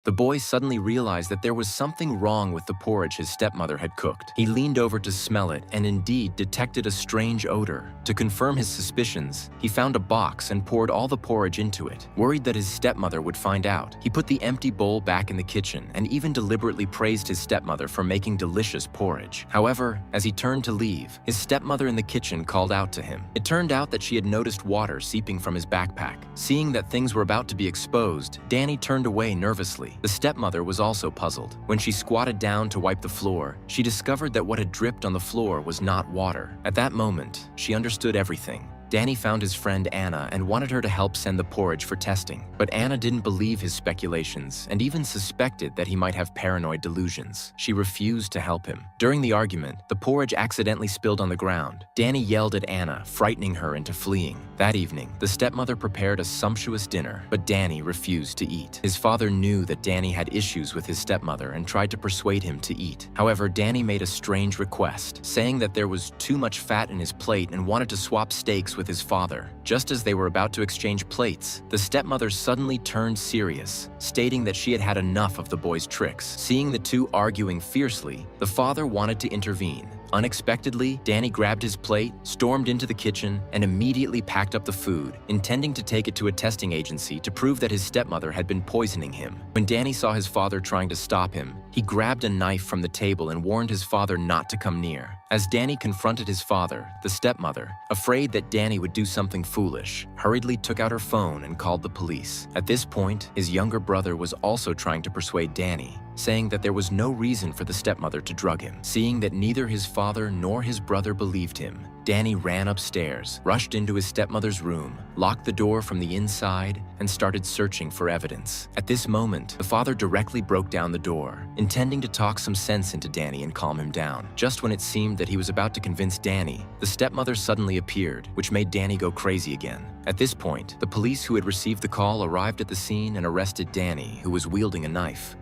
The boy suddenly realized that there was something wrong with the porridge his stepmother had cooked. He leaned over to smell it and indeed detected a strange odor. To confirm his suspicions, he found a box and poured all the porridge into it. Worried that his stepmother would find out, he put the empty bowl back in the kitchen and even deliberately praised his stepmother for making delicious porridge. However, as he turned to leave, his stepmother in the kitchen called out to him. It turned out that she had noticed water seeping from his backpack. Seeing that things were about to be exposed, Danny turned away nervously. The stepmother was also puzzled. When she squatted down to wipe the floor, she discovered that what had dripped on the floor was not water. At that moment, she understood everything. Danny found his friend Anna and wanted her to help send the porridge for testing. But Anna didn't believe his speculations and even suspected that he might have paranoid delusions. She refused to help him. During the argument, the porridge accidentally spilled on the ground. Danny yelled at Anna, frightening her into fleeing. That evening, the stepmother prepared a sumptuous dinner, but Danny refused to eat. His father knew that Danny had issues with his stepmother and tried to persuade him to eat. However, Danny made a strange request, saying that there was too much fat in his plate and wanted to swap steaks with his father. Just as they were about to exchange plates, the stepmother suddenly turned serious, stating that she had had enough of the boy's tricks. Seeing the two arguing fiercely, the father wanted to intervene. Unexpectedly, Danny grabbed his plate, stormed into the kitchen, and immediately packed up the food, intending to take it to a testing agency to prove that his stepmother had been poisoning him. When Danny saw his father trying to stop him, he grabbed a knife from the table and warned his father not to come near. As Danny confronted his father, the stepmother, afraid that Danny would do something foolish, hurriedly took out her phone and called the police. At this point, his younger brother was also trying to persuade Danny, saying that there was no reason for the stepmother to drug him. Seeing that neither his father nor his brother believed him, Danny ran upstairs, rushed into his stepmother's room, locked the door from the inside, and started searching for evidence. At this moment, the father directly broke down the door, intending to talk some sense into Danny and calm him down. Just when it seemed that he was about to convince Danny, the stepmother suddenly appeared, which made Danny go crazy again. At this point, the police who had received the call arrived at the scene and arrested Danny, who was wielding a knife.